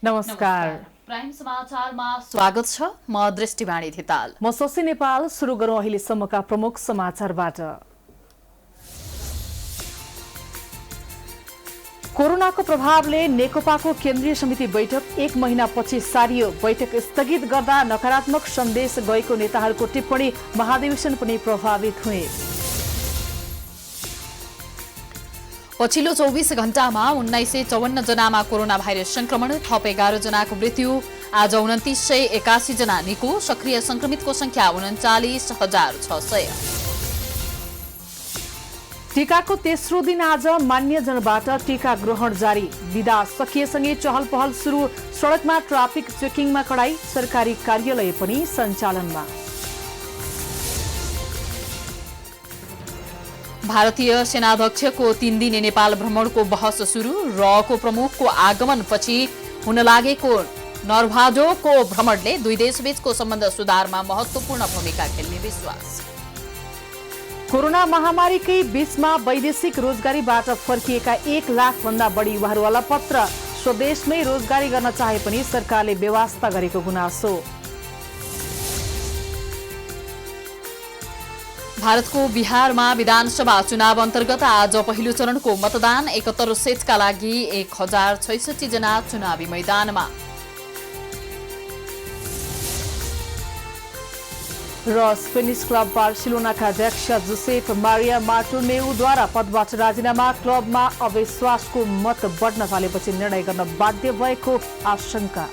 नमस्कार। प्राइम समाचारमा स्वागत छ। म दृष्टिवाणी धिताल। म शशि नेपाल। सुरु गरौँ अहिलेसम्मका प्रमुख समाचारबाट। कोरोनाको प्रभावले नेकपाको केन्द्रीय समिति बैठक 1 महिनापछि सारियो। बैठक स्थगित गर्दा नकारात्मक सन्देश गएको नेताहरूको टिप्पणी। महाधिवेशन पनि प्रभावित हुए। पछिल्लो 24 घण्टामा 1954 जनामा कोरोना भाइरस संक्रमण, थप 11 जनाको मृत्यु। आज 2981 जना निको। सक्रिय संक्रमितको संख्या 39,600। टीकाको तेस्रो दिन आज मान्यजनबाट टीका ग्रहण जारी। विदा सकिएसँगै चहल पहल सुरु। सडकमा ट्राफिक चेकिङमा कडाई। सरकारी कार्यालय पनि सञ्चालनमा। भारतीय सेनाध्यक्षको 3 दिने नेपाल भ्रमणको बहस सुरु। रको प्रमुखको आगमनपछि हुन लागेको नरभाजोको भ्रमणले दुई देशबीचको सम्बन्ध सुधारमा महत्त्वपूर्ण भूमिका खेल्ने विश्वास। कोरोना महामारीकै बीचमा वैदेशिक रोजगारीबाट फर्किएका 1 लाखभन्दा बढी युवाहरू अलपत्र। स्वदेशमै रोजगारी गर्न चाहे पनि सरकारले व्यवस्था गरेको गुनासो। भारतको बिहारमा विधानसभा चुनाव अन्तर्गत आज पहिलो चरणको मतदान। 71 सीटका लागि 1066 जना चुनावी मैदानमा। र स्पेनिस क्लब बार्सिलोनाका अध्यक्ष जोसेफ मारिया मार्टोमेउद्वारा पदबाट राजीनामा। क्लबमा अविश्वासको मत बढ्न थालेपछि निर्णय गर्न बाध्य भएको आशंका।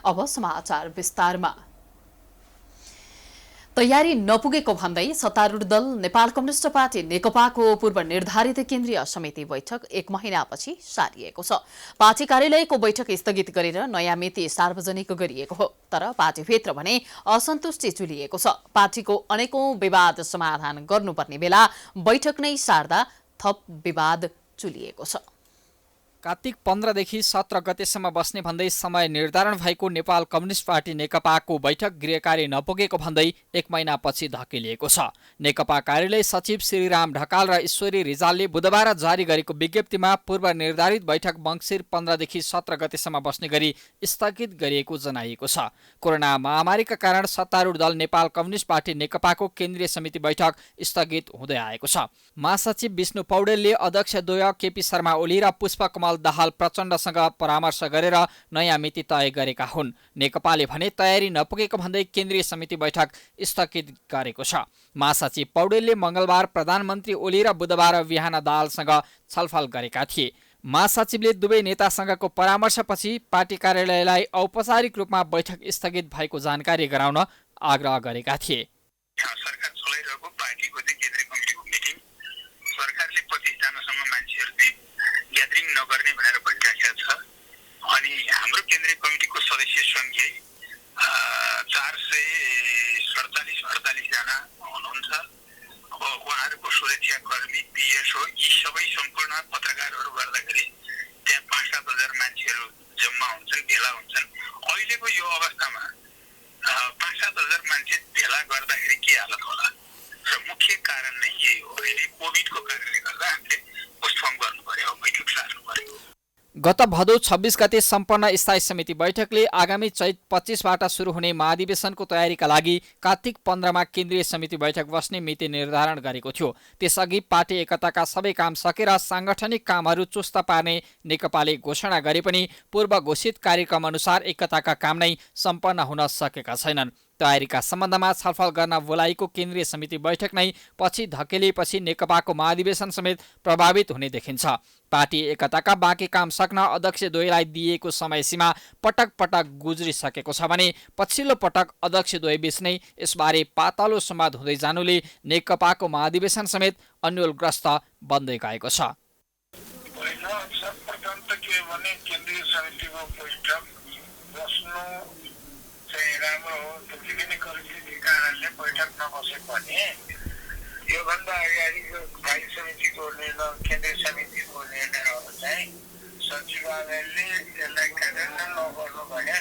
अब समाचार विस्तारमा। तयारी नपुगेको भन्दै सत्तारूढ दल नेपाल कम्युनिस्ट पार्टी नेकपाको पूर्व निर्धारित केन्द्रीय समिति बैठक 1 महिनापछि सारिएको छ। पार्टी कार्यालयको बैठक स्थगित गरेर नयाँ मिति सार्वजनिक गरिएको हो। तर पार्टीभित्र भने असन्तुष्टि चुलिएको छ। पार्टीको अनेकौं विवाद समाधान गर्नुपर्ने बेला बैठक नै सार्दा थप विवाद चुलिएको छ। कार्तिक 15 देखि 17 गतेसम्म बस्ने भन्दै समय निर्धारण भएको नेपाल कम्युनिस्ट पार्टी नेकपाको बैठक गृहकार्य नपुगेको भन्दै 1 महिनापछि धकेलिएको छ। नेकपा कार्यालय सचिव श्रीराम ढकाल र ईश्वरी रिजालले बुधबार जारी गरेको विज्ञप्तिमा पूर्व निर्धारित बैठक मङ्सिर 15 देखि 17 गतेसम्म बस्ने गरी स्थगित गरिएको जनाइएको छ। कोरोना महामारीका कारण सत्तारूढ दल नेपाल कम्युनिस्ट पार्टी नेकपाको केन्द्रीय समिति बैठक स्थगित हुँदै आएको छ। महासचिव विष्णु पौडेलले अध्यक्ष द्वय केपी शर्मा ओली र पुष्पकमल दाहाल प्रचण्डसँग परामर्श गरेर नयाँ मिति तय गरेका हुन्। नेकपाले भने तयारी नपुगेको भन्दै केन्द्रीय समिति बैठक स्थगित गरेको छ। महासचिव पौडेलले मंगलबार प्रधानमन्त्री ओली र बुधबार बिहान दाहालसँग छलफल गरेका थिए। महासचिवले दुवै नेतासँगको परामर्शपछि पार्टी कार्यालयलाई औपचारिक रूपमा बैठक स्थगित भएको जानकारी गराउन आग्रह गरेका थिए। सरकार चलाइरहेको पार्टीको चाहिँ केन्द्रीय कमिटीको मिटिङ सरकारले 25 जनासम्म मान्छेहरू चाहिँ ग्यादरिङ नगर्ने भनेर भनिरहेको छ। अनि हाम्रो केन्द्रीय कमिटीको सदस्य सङ्ख्या 447-48 जना हुनुहुन्छ। अब उहाँहरूको सुरक्षाकर्मी, पिएसओ यी सबै सम्पूर्ण पत्रकारहरू गर्दाखेरि त्यहाँ 5-7 हजार मान्छेहरू जम्मा हुन्छन्, भेला हुन्छन्। अहिलेको यो अवस्थामा 5-7 हजार मान्छे भेला गर्दाखेरि के हालत होला र मुख्य कारण नै यही हो। अहिले कोभिडको कारणले गर्दा हामीले पोस्टपोन गर्नु पर्यो, बैठक सार्नु पर्यो। गत भदौ 26 गते सम्पन्न स्थायी समिति बैठकले आगामी चैत 25बाट सुरु हुने महाधिवेशनको तयारीका लागि कार्तिक 15मा केन्द्रीय समिति बैठक बस्ने मिति निर्धारण गरेको थियो। त्यसअघि पार्टी एकताका सबै काम सकेर साङ्गठनिक कामहरू चुस्त पार्ने नेकपाले घोषणा गरे पनि पूर्व घोषित कार्यक्रम अनुसार एकताका काम नै सम्पन्न हुन सकेका छैनन्। तयारीका सम्बन्धमा छलफल गर्न बोलाएको केन्द्रीय समिति बैठक नै पछि धकेलिएपछि नेकपाको महाधिवेशन समेत प्रभावित हुने देखिन्छ। पार्टी एकताका बाँकी काम सक्न अध्यक्ष द्वयलाई दिएको समय सीमा पटक पटक गुज्रिसकेको छ भने पछिल्लो पटक अध्यक्ष द्वयबीच नै यसबारे पातलो संवाद हुँदै जानुले नेकपाको महाधिवेशन समेत अन्योलग्रस्त बन्दै गएको छ। राम्रो हो, विभिन्न परिस्थितिको कारणले बैठक नबसे पनि योभन्दा अगाडि स्थायी समितिको निर्णय, केन्द्रीय समितिको निर्णयहरू चाहिँ सचिवालयले यसलाई कार्यान्वयन नगर्नु भने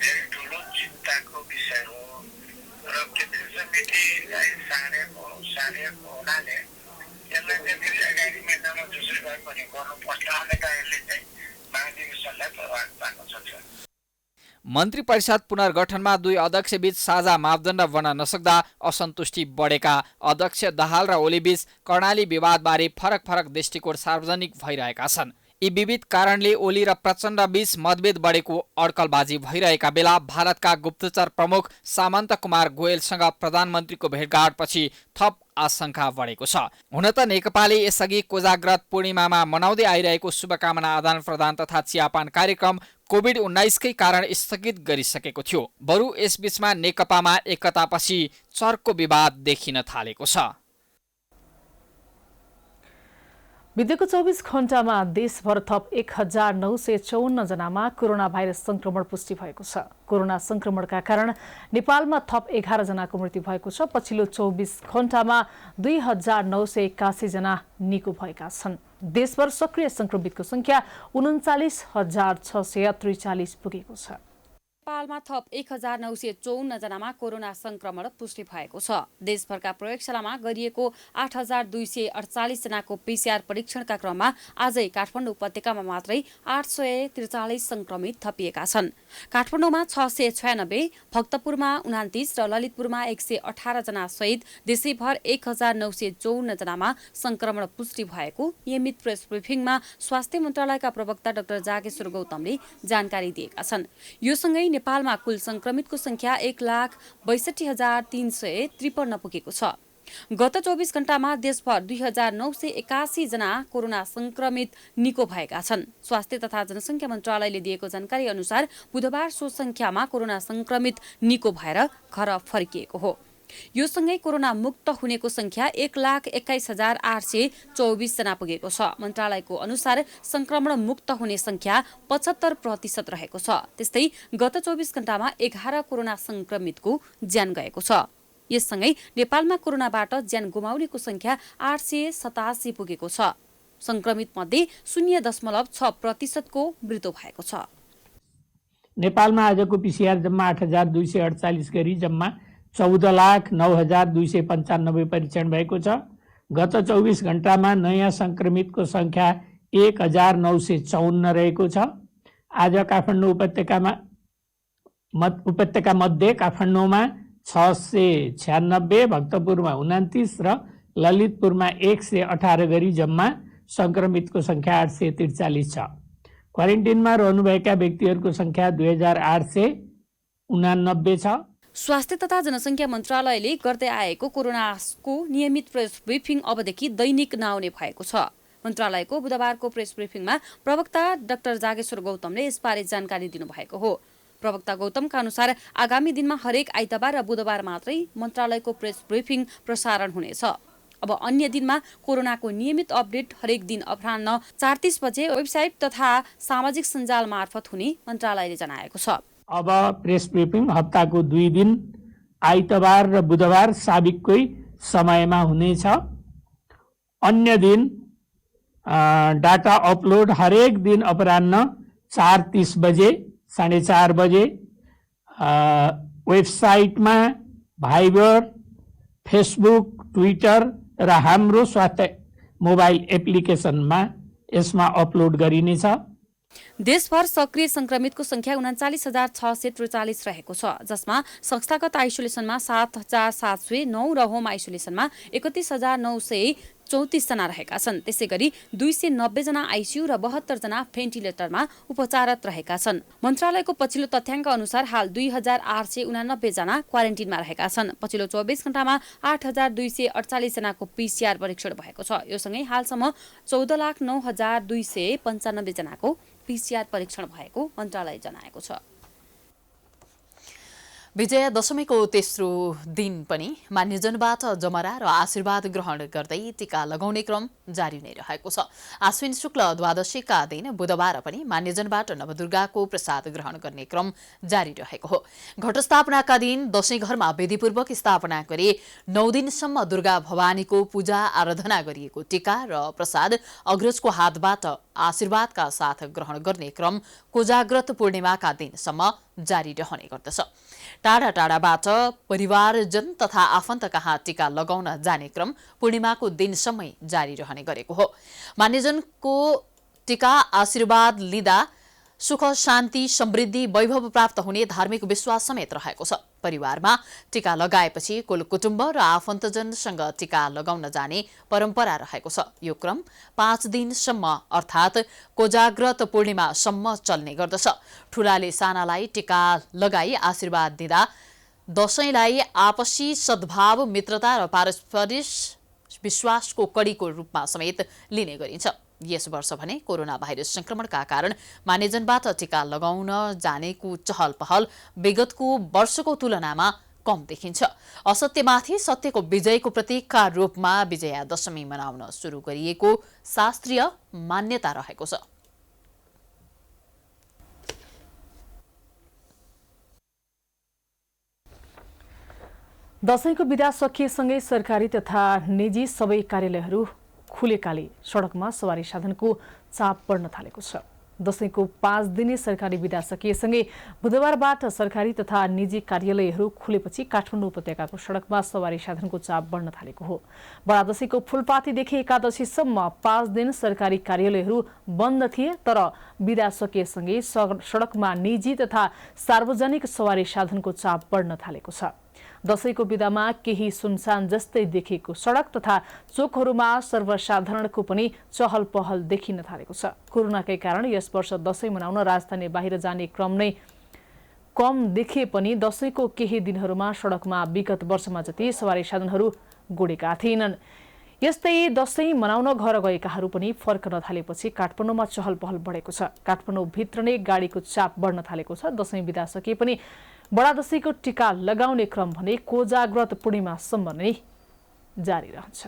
धेरै ठुलो चिन्ताको विषय हो र र केन्द्रीय समितिलाई सारेको हुनाले यसलाई चाहिँ फेरि अगाडि महिनामा जसरी भए पनि गर्नुपर्छ भनेर यसले चाहिँ महाधिवेशनलाई प्रभावित पार्न सक्छ। मन्त्री परिषद पुनर्गठनमा 2 अध्यक्षबीच साझा मापदण्ड बन्न नसक्दा असन्तुष्टि बढेका अध्यक्ष दाहाल र ओलीबीच कर्णाली विवादबारे फरक फरक दृष्टिकोण सार्वजनिक भइरहेका छन्। यी विविध कारणले ओली र प्रचण्ड बीच मतभेद बढेको अड्कलबाजी भइरहेका बेला भारतका गुप्तचर प्रमुख सामन्त कुमार गोयलसँग प्रधानमन्त्रीको भेटघाटपछि थप आशंका बढेको छ। हुन त नेकपाले यसअघि कोजाग्रत पूर्णिमामा मनाउँदै आइरहेको शुभकामना आदान प्रदान तथा चियापान कार्यक्रम कोभिड-19कै कारण स्थगित गरिसकेको थियो। बरु यसबीचमा नेकपामा एकतापछि चर्को विवाद देखिन थालेको छ। बितेको 24 घण्टामा देशभर थप 1954 जनामा कोरोना भाइरस संक्रमण पुष्टि भएको छ। कोरोना संक्रमणका कारण नेपालमा थप 11 जनाको मृत्यु भएको छ। पछिल्लो 24 घण्टामा 2981 जना निको भएका छन्। देशभर सक्रिय संक्रमितको संख्या 39,643 पुगेको छ। नेपालमा थप 1954 जनामा कोरोना संक्रमण पुष्टि भएको छ। देशभरका प्रयोगशालामा गरिएको 8248 जनाको पीसीआर परीक्षणका क्रममा आजै काठमाडौँ उपत्यकामा मात्रै 843 संक्रमित थपिएका छन्। काठमाडौँमा 696, भक्तपुरमा 29 र ललितपुरमा 118 जना सहित देशैभर 1954 जनामा संक्रमण पुष्टि भएको नियमित प्रेस ब्रिफिङमा स्वास्थ्य मन्त्रालयका प्रवक्ता डाक्टर जागेश्वर गौतमले जानकारी दिएका छन्। यो सँगै नेपालमा कुल संक्रमितको संख्या 1,62,353 पुगेको छ। गत 24 घण्टामा देशभर 2981 जना कोरोना संक्रमित निको भएका छन्। स्वास्थ्य तथा जनसङ्ख्या मन्त्रालयले दिएको जानकारी अनुसार बुधबार सो संख्यामा कोरोना संक्रमित निको भएर घर फर्किएको हो। यो सँगै कोरोना मुक्त हुनेको संख्या 1,21,824 जना पुगेको छ। मन्त्रालयको अनुसार संक्रमण मुक्त हुने संख्या 75% रहेको छ। त्यस्तै गत 24 घण्टामा 11 कोरोना संक्रमितको ज्यान गएको छ। यससँगै नेपालमा कोरोनाबाट ज्यान गुमाउनेको संख्या 887 पुगेको छ। संक्रमित मध्ये 0.6% को मृत्यु भएको छ। नेपालमा आजको पीसीआर जम्मा 8248 गरी जम्मा 14,09,295 परीक्षण भएको छ। गत 24 घण्टामा नयाँ संक्रमितको संख्या 1,954 रहेको छ। आज काठमाडौँ उपत्यका मध्ये काठमाडौँमा 696, भक्तपुरमा 29 र ललितपुरमा 118 गरी जम्मा संक्रमितको संख्या 843 छ। क्वारेन्टिनमा रहनुभएका व्यक्तिहरूको संख्या 2889 छ। स्वास्थ्य तथा जनसङ्ख्या मन्त्रालयले गर्दै आएको कोरोनाको नियमित प्रेस ब्रिफिङ अबदेखि दैनिक नआउने भएको छ। मन्त्रालयको बुधबारको प्रेस ब्रिफिङमा प्रवक्ता डाक्टर जागेश्वर गौतमले यसबारे जानकारी दिनुभएको हो। प्रवक्ता गौतमका अनुसार आगामी दिनमा हरेक आइतबार र बुधबार मात्रै मन्त्रालयको प्रेस ब्रिफिङ प्रसारण हुनेछ। अब अन्य दिनमा कोरोनाको नियमित अपडेट हरेक दिन अपराह्न 4:30 बजे वेबसाइट तथा सामाजिक सञ्जाल मार्फत हुने मन्त्रालयले जनाएको छ। अब प्रेस ब्रिफिङ हप्ताको 2 दिन आइतबार र बुधबार साबिककै समयमा हुनेछ। अन्य दिन डाटा अपलोड हरेक दिन अपराह्न 4:30 बजे 4:30 बजे वेबसाइटमा, भाइबर, फेसबुक, ट्विटर र हाम्रो स्वास्थ्य मोबाइल एप्लिकेसनमा यसमा अपलोड गरिनेछ। देशभर सक्रिय संक्रमितको संख्या 39,643 रहेको छ, जसमा संस्थागत आइसोलेसनमा 7,709 र होम आइसोलेसनमा 31,934 जना रहेका छन्। त्यसै गरी 290 जना आइसियु र 72 जना भेन्टिलेटरमा उपचाररत रहेका छन्। मन्त्रालयको पछिल्लो तथ्याङ्क अनुसार हाल 2,889 जना क्वारेन्टिनमा रहेका छन्। पछिल्लो 24 घण्टामा 8,248 जनाको पीसीआर परीक्षण भएको छ। यो सँगै हालसम्म 14,09,295 जनाको पीसीआर परीक्षण भएको मन्त्रालय जनाएको छ। विजया दशमीको तेस्रो दिन पनि मान्यजनबाट जमरा र आशीर्वाद ग्रहण गर्दै टीका लगाउने क्रम जारी नै रहेको छ। आश्विन शुक्ल द्वादशीका दिन बुधबार पनि मान्यजनबाट नवदुर्गाको प्रसाद ग्रहण गर्ने क्रम जारी रहेको हो। घटस्थापनाका दिन दशैं घरमा विधिपूर्वक स्थापना गरी 9 दिनसम्म दुर्गा भवानीको पूजा आराधना गरिएको टीका र प्रसाद अग्रजको हातबाट आशीर्वादका साथ ग्रहण गर्ने क्रम कोजाग्रत पूर्णिमाका दिनसम्म जारी रहने गर्दछ। टाढा टाढाबाट परिवारजन तथा आफन्त कहाँ टीका लगाउन जाने क्रम पूर्णिमाको दिनसम्मै जारी रहने गरेको हो। मान्यजनको टीका आशीर्वाद लिँदा सुख शान्ति समृद्धि वैभव प्राप्त हुने धार्मिक विश्वास समेत रहेको छ। परिवारमा टीका लगाएपछि कुल कुटुम्ब र आफन्तजनसँग टीका लगाउन जाने परम्परा रहेको छ। यो क्रम 5 दिनसम्म अर्थात् कोजाग्रत पूर्णिमासम्म चल्ने गर्दछ। ठूलाले सानालाई टीका लगाई आशीर्वाद दिँदा दशैंलाई आपसी सद्भाव मित्रता र पारस्परिक विश्वासको कड़ीको रूपमा समेत लिने गरिन्छ। यस वर्ष भने कोरोना भाइरस संक्रमणका कारण मान्यजनबाट टीका लगाउन जानेको चहल पहल विगतको वर्षको तुलनामा कम देखिन्छ। असत्यमाथि सत्यको विजयको प्रतीकका रूपमा विजयादशमी मनाउन सुरु गरिएको शास्त्रीय मान्यता रहेको छ। दशैंको बिदा सकिएसँगै सरकारी तथा निजी सबै कार्यालयहरू खुलेकाले सडकमा सवारी साधनको चाप बढ्न थालेको छ। दशैंको 5 दिने सरकारी बिदा सकिएसँगै बुधबारबाट सरकारी तथा निजी कार्यालयहरू खुलेपछि काठमाडौँ उपत्यकाको सडकमा सवारी साधनको चाप बढ्न थालेको हो। बडा दशैंको फूलपातीदेखि एकादशीसम्म 5 दिन सरकारी कार्यालयहरू बन्द थिए, तर बिदा सकिएसँगै सडकमा निजी तथा सार्वजनिक सवारी साधनको चाप बढ्न थालेको छ। दशैंको बिदामा केही सुनसान जस्तै देखिएको सडक तथा चोकहरूमा सर्वसाधारणको पनि चहल पहल देखिन थालेको छ। कोरोनाकै कारण यस वर्ष दशैं मनाउन राजधानी बाहिर जाने क्रम नै कम देखिए पनि दशैंको केही दिनहरूमा सडकमा विगत वर्षमा जति सवारी साधनहरू गुडेका थिएनन्। यस्तै दशैं मनाउन घर गएकाहरू पनि फर्कन थालेपछि काठमाडौँमा चहल पहल बढेको छ। काठमाडौँ भित्र नै गाडीको चाप बढ्न थालेको छ। दशैं बिदा सकिए पनि बडा दशैंको टीका लगाउने क्रम भने कोजाग्रत पूर्णिमासम्म नै जारी रहन्छ।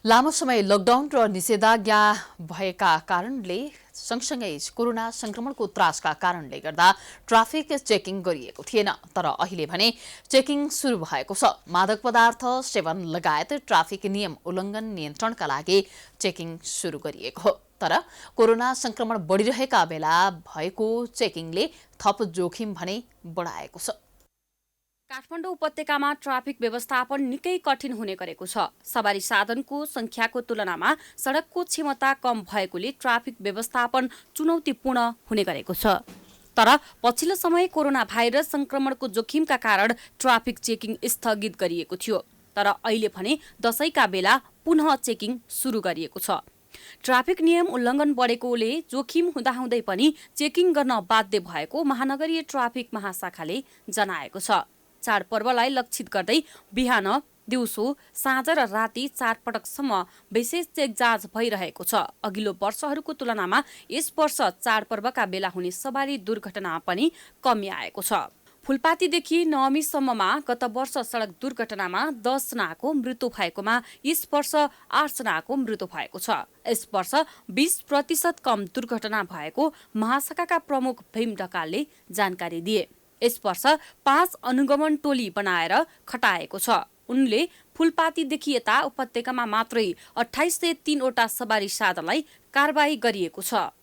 लामो समय लकडाउन र निषेधाज्ञा भएका कारणले सँगसँगै कोरोना संक्रमणको त्रासका कारणले गर्दा ट्राफिक चेकिङ गरिएको थिएन, तर अहिले भने चेकिङ सुरु भएको छ। मादक पदार्थ सेवन लगायत ट्राफिक नियम उल्लङ्घन नियन्त्रणका लागि चेकिङ सुरु गरिएको हो। तर कोरोना संक्रमण बढिरहेका बेला भएको चेकिङले थप जोखिम भने बढाएको छ। काठमाडौँ उपत्यकामा ट्राफिक व्यवस्थापन निकै कठिन हुने गरेको छ। सवारी साधनको संख्याको तुलनामा सडकको क्षमता कम भएकोले ट्राफिक व्यवस्थापन चुनौतीपूर्ण हुने गरेको छ। तर पछिल्लो समय कोरोना भाइरस संक्रमणको जोखिमका कारण ट्राफिक चेकिङ स्थगित गरिएको थियो, तर अहिले भने दशैंका बेला पुनः चेकिङ सुरु गरिएको छ। ट्राफिक नियम उल्लङ्घन बढेकोले जोखिम हुँदाहुँदै पनि चेकिङ गर्न बाध्य भएको महानगरीय ट्राफिक महाशाखाले जनाएको छ। चाडपर्वलाई लक्षित गर्दै बिहान, दिउँसो, साँझ र राति 4 पटकसम्म विशेष चेक जाँच भइरहेको छ। अघिल्लो वर्षहरूको तुलनामा यस वर्ष चाडपर्वका बेला हुने सवारी दुर्घटना पनि कमी आएको छ। फूलपातीदेखि नवमीसम्ममा गत वर्ष सडक दुर्घटनामा 10 जनाको मृत्यु भएकोमा यस वर्ष 8 जनाको मृत्यु भएको छ। यस वर्ष 20% कम दुर्घटना भएको महाशाखाका प्रमुख भीम ढकालले जानकारी दिए। यस वर्ष 5 अनुगमन टोली बनाएर खटाएको छ। उनले फूलपातीदेखि यता उपत्यकामा मात्रै 2803 वटा सवारी साधनलाई कारबाही गरिएको छ।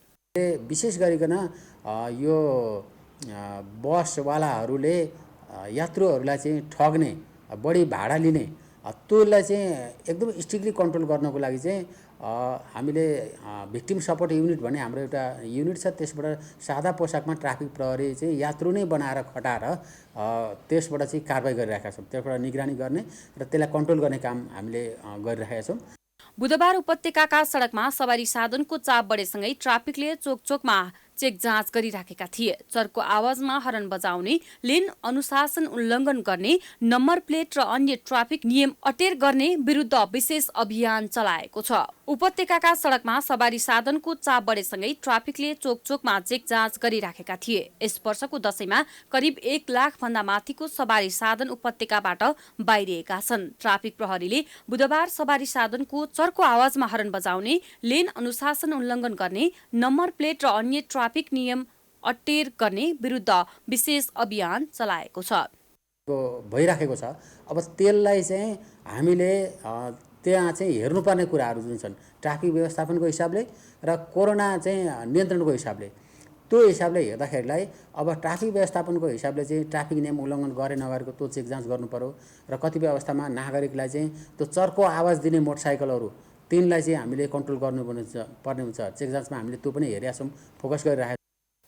विशेष गरिकन यो बसवालाहरूले यात्रुहरूलाई चाहिँ ठग्ने, बढी भाडा लिने, त्यसलाई चाहिँ एकदम स्ट्रिक्टली कन्ट्रोल गर्नको लागि चाहिँ हामीले भिक्टिम सपोर्ट युनिट भन्ने हाम्रो एउटा युनिट छ। त्यसबाट सादा पोसाकमा ट्राफिक प्रहरी चाहिँ यात्रु नै बनाएर खटाएर त्यसबाट चाहिँ कारबाही गरिरहेका छौँ। त्यसबाट निगरानी गर्ने र त्यसलाई कन्ट्रोल गर्ने काम हामीले गरिरहेका छौँ। बुधबार उपत्यकाका सडकमा सवारी साधनको चाप बढेसँगै ट्राफिकले चोकचोकमा चेक जाँच गरिराखेका थिए। चर्को आवाजमा हर्न बजाउने, लेन अनुशासन उल्लङ्घन गर्ने, नम्बर प्लेट र अन्य ट्राफिक नियम अटेर गर्ने विरुद्ध विशेष अभियान चलाएको छ। उपत्यकाका सडकमा सवारी साधनको चाप बढेसँगै ट्राफिकले चोकचोकमा चेक जाँच गरिराखेका थिए। यस वर्षको दशैंमा करिब 1 लाख भन्दा माथिको सवारी साधन उपत्यकाबाट बाहिरिएका छन्। ट्राफिक प्रहरीले बुधबार सवारी साधनको चर्को आवाजमा हर्न बजाउने, लेन अनुशासन उल्लङ्घन गर्ने, नम्बर प्लेट र अन्य ट्राफिक नियम अटेर गर्ने विरुद्ध विशेष अभियान चलाएको छ। भइराखेको छ। अब त्यसलाई चाहिँ हामीले त्यहाँ चाहिँ हेर्नुपर्ने कुराहरू जुन छन् ट्राफिक व्यवस्थापनको हिसाबले र कोरोना चाहिँ नियन्त्रणको हिसाबले त्यो हिसाबले हेर्दाखेरिलाई अब ट्राफिक व्यवस्थापनको हिसाबले चाहिँ ट्राफिक नियम उल्लङ्घन गरे नगरेको त्यो चेक जाँच गर्नु पर्यो र कतिपय अवस्थामा नागरिकलाई चाहिँ त्यो चर्को आवाज दिने मोटरसाइकलहरू तिनलाई चाहिँ हामीले कन्ट्रोल पर्ने हुन्छ। चेक जाँचमा हामीले त्यो पनि हेरेका छौँ, फोकस गरिरहेका छौँ।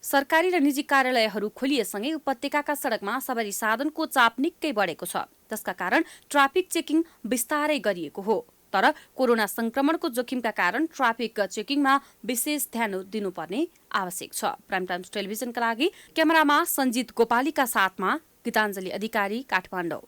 सरकारी र निजी कार्यालयहरू खोलिएसँगै उपत्यकाका सडकमा सवारी साधनको चाप निकै बढेको छ। त्यसका कारण ट्राफिक चेकिङ विस्तारै गरिएको हो। तर कोरोना संक्रमणको जोखिमका कारण ट्राफिक चेकिङमा विशेष ध्यान दिनुपर्ने आवश्यक छ। प्राइम टाइम्स टेलिभिजनका लागि क्यामेरामा सञ्जित गोपालीका साथमा गीताञ्जली अधिकारी, काठमाडौँ।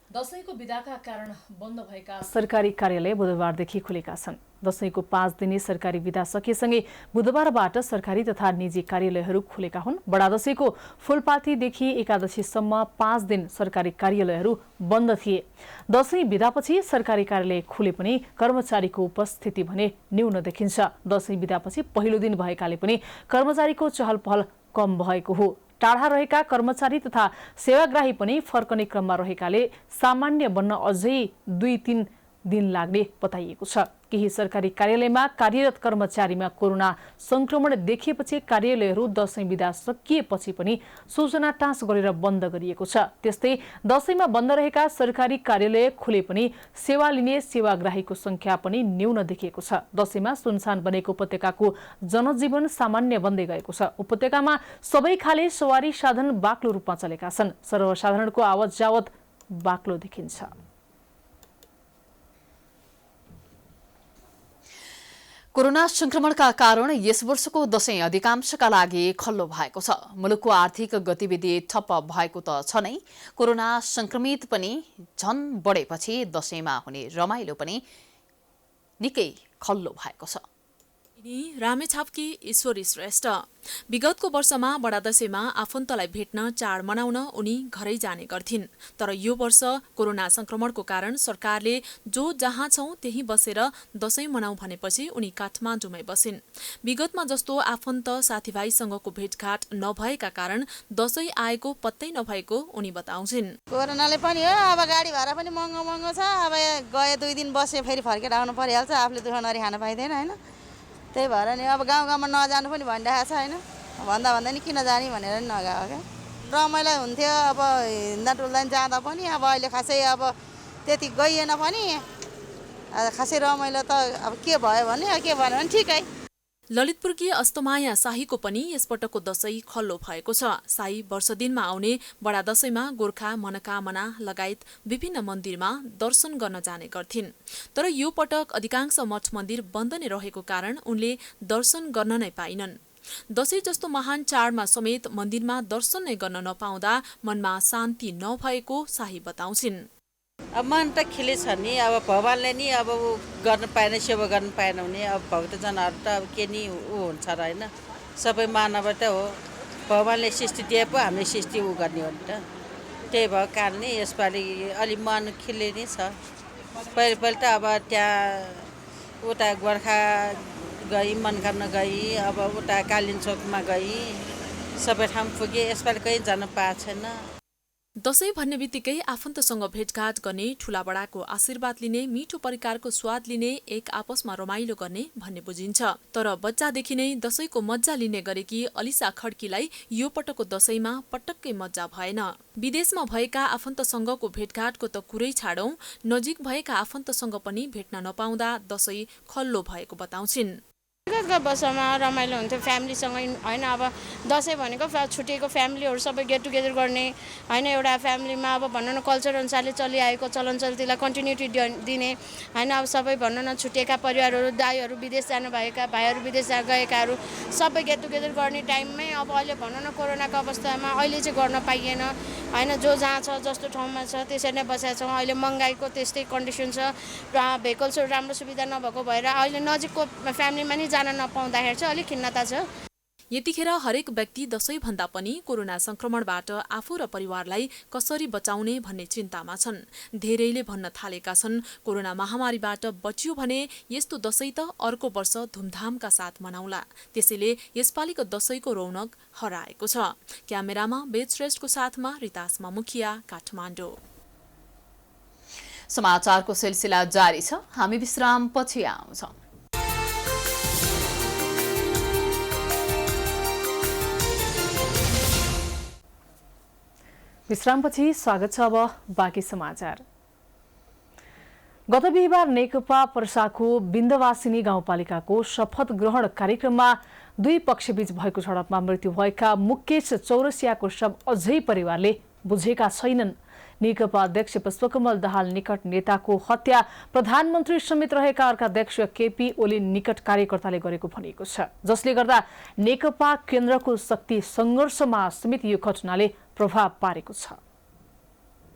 दशैंको बिदाका कारण बन्द भएका सरकारी कार्यालय बुधबारदेखि खुलेका छन्। दशैंको 5 दिने सरकारी बिदा सकिएसँगै बुधबारबाट सरकारी तथा निजी कार्यालयहरू खुलेका हुन्। बडा दशैंको फूलपातीदेखि एकादशीसम्म 5 दिन सरकारी कार्यालयहरू बन्द थिए। दशैं बिदापछि सरकारी कार्यालय खुले पनि कर्मचारीको उपस्थिति भने न्यून देखिन्छ। दशैं बिदापछि पहिलो दिन भएकाले पनि कर्मचारीको चहल पहल कम भएको हो। टाढा रहेका कर्मचारी तथा सेवाग्राही पनि फर्कने क्रममा रहेकाले सामान्य बन्न अझै 2-3 दिन लाग्ने बताइएको छ। केही सरकारी कार्यालयमा कार्यरत कर्मचारीमा कोरोना संक्रमण देखिएपछि कार्यालयहरू दशैं बिदा सकिएपछि पनि सूचना टाँस गरेर बन्द गरिएको छ। त्यस्तै दशैंमा बन्द रहेका सरकारी कार्यालय खुले पनि सेवा लिने सेवाग्राहीको संख्या पनि न्यून देखिएको छ। दशैंमा सुनसान बनेको उपत्यकाको जनजीवन सामान्य बन्दै गएको छ। उपत्यकामा सबै खाले सवारी साधन बाक्लो रूपमा चलेका छन्। सर्वसाधारणको आवत जावत बाक्लो देखिन्छ। कोरोना संक्रमणका कारण यस वर्षको दशैं अधिकांशका लागि खल्लो भएको छ। मुलुकको आर्थिक गतिविधि ठप्प भएको त छ नै, कोरोना संक्रमित पनि झन बढेपछि दशैंमा हुने रमाइलो पनि निकै खल्लो भएको छ। रामेछापकी ईश्वरी श्रेष्ठ विगतको वर्षमा बडा दशैंमा आफन्तलाई भेट्न चाड मनाउन उनी घरै जाने गर्थिन्। तर यो वर्ष कोरोना संक्रमणको कारण सरकारले जो जहाँ छौं त्यही बसेर दशैं मनाऊ भनेपछि उनी काठमाडौँमै बसिन्। विगतमा जस्तो आफन्त साथीभाइसँगको भेटघाट नभएका कारण दशैं आएको पत्तै नभएको उनी बताउँछिन्। कोरोनाले पनि हो, अब गाडी भाडा पनि महँगो छ। अब गए 2 दिन बसे फेरि फर्केर आउनु परिहाल्छ। आफूले दुःख नरिखान पाइँदैन हैन। त्यही भएर नि अब गाउँमा नजानु पनि भनिरहेको छ हैन। भन्दा नि किन जाने भनेर नि नगएको क्या। रमाइलो हुन्थ्यो अब हिँड्दा डुल्दा जाँदा पनि। अब अहिले खासै अब त्यति गइएन पनि। खासै रमाइलो त अब के भयो भने भने ठिकै। ललितपुरकी अस्तमाया शाहीको पनि यसपटकको दशैं खल्लो भएको छ। शाही वर्ष दिनमा आउने बडा दशैंमा गोर्खा मनोकामना लगायत विभिन्न मन्दिरमा दर्शन गर्न जाने गर्थिन्। तर यो पटक अधिकांश मठ मन्दिर बन्द नै रहेको कारण उनले दर्शन गर्न नै पाइनन्। दशैं जस्तो महान चाडमा समेत मन्दिरमा दर्शन नै गर्न नपाउँदा मनमा शान्ति नभएको शाही बताउँछिन्। अब मन त खिले छ नि। अब भगवानले नि अब गर्न पाएन, सेवा गर्न पाएन भने अब भक्तजनहरू त अब के नि हुन्छ र हैन। सबै मानव त हो। भगवानले सृष्टि दिए पो हामीले सृष्टि गर्ने हो नि त। त्यही भएको कारणले यसपालि अलि मन खिले नै छ। पहिले त अब त्यहाँ उता गोर्खा गई, मनोकामना गई, अब उता कालिन चोकमा गई, सबै ठाउँ पुगे। यसपालि कहीँ जान पाएको छैन। दशैं भन्ने बित्तिकै आफन्तसँग भेटघाट गर्ने, ठूला बडाको आशीर्वाद लिने, मिठो परिकारको स्वाद लिने, एक आपसमा रमाइलो गर्ने भन्ने बुझिन्छ। तर बच्चादेखि नै दशैंको मज्जा लिने गरेकी अलिसा खड्कीलाई यो पटकको दशैंमा पटक्कै मज्जा भएन। विदेशमा भएका आफन्तसँगको भेटघाटको त कुरै छाडौं, नजिक भएका आफन्तसँग पनि भेट्न नपाउँदा दशैं खल्लो भएको बताउँछिन्। विगतको वर्षमा रमाइलो हुन्थ्यो फ्यामिलीसँग हैन। अब दशैं भनेको छुट्टिएको फ्यामिलीहरू सबै गेट टुगेदर गर्ने हैन। एउटा फ्यामिलीमा अब भन्न न कल्चर अनुसारले चलिआएको चलनचल्तीलाई कन्टिन्युटी दिने हैन। अब सबै भन्न न छुट्टिएका परिवारहरू, दाइहरू विदेश जानुभएका, भाइहरू विदेश गएकाहरू सबै गेट टुगेदर गर्ने टाइममै अब अहिले भन्न न कोरोनाको अवस्थामा अहिले चाहिँ गर्न पाइएन हैन। जो जहाँ छ जस्तो ठाउँमा छ त्यसरी नै बसेका छौँ। अहिले महँगाईको त्यस्तै कन्डिसन छ र भेहिकल्सहरू राम्रो सुविधा नभएको भएर अहिले नजिकको फ्यामिलीमा नि जान नपाउँदाखेरि चाहिँ अलिक खिन्नता छ। यतिखेर हरेक व्यक्ति दशैं भन्दा पनि कोरोना संक्रमणबाट आफू र परिवारलाई कसरी बचाउने भन्ने चिन्तामा छन्। धेरैले भन्न थालेका छन् कोरोना महामारीबाट बचियो भने यस्तो दशैं त अर्को वर्ष धुमधामका साथ मनाउला। त्यसैले यसपालिको दशैंको रौनक हराएको छ। क्यामेरामा वेद श्रेष्ठको साथमा रितासमा मुखिया, काठमाडौँ। समाचारको सिलसिला जारी छ, हामी विश्रामपछि आउँछौँ। विश्रामपछि स्वागत छ। अब बाँकी समाचार। गत बिहिबार नेकपा पर्साको बिन्दवासिनी गाउँपालिकाको शपथ ग्रहण कार्यक्रममा दुई पक्षबीच भएको झडपमा मृत्यु भएका मुकेश चौरसियाको शव अझै परिवारले बुझेका छैनन्। नेकपा अध्यक्ष पुष्पकमल दाहाल निकट नेताको हत्या प्रधानमन्त्री समेत रहेका अर्का अध्यक्ष केपी ओली निकट कार्यकर्ताले गरेको भनिएको छ, जसले गर्दा नेकपा केन्द्रको शक्ति सङ्घर्षमा समेत यो घटनाले प्रभाव पारेको छ।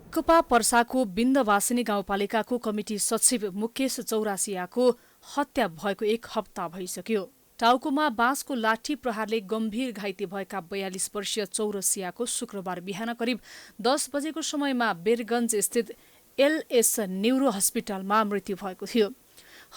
नेकपा पर्साको बिन्दवासिनी गाउँपालिकाको कमिटी सचिव मुकेश चौरसियाको हत्या भएको 1 हप्ता भइसक्यो। टाउकोमा बाँसको लाठी प्रहारले गम्भीर घाइते भएका 42 वर्षीय चौरसियाको शुक्रबार बिहान करिब 10 बजेको समयमा बेरगञ्ज स्थित एलएस न्युरो अस्पतालमा मृत्यु भएको थियो।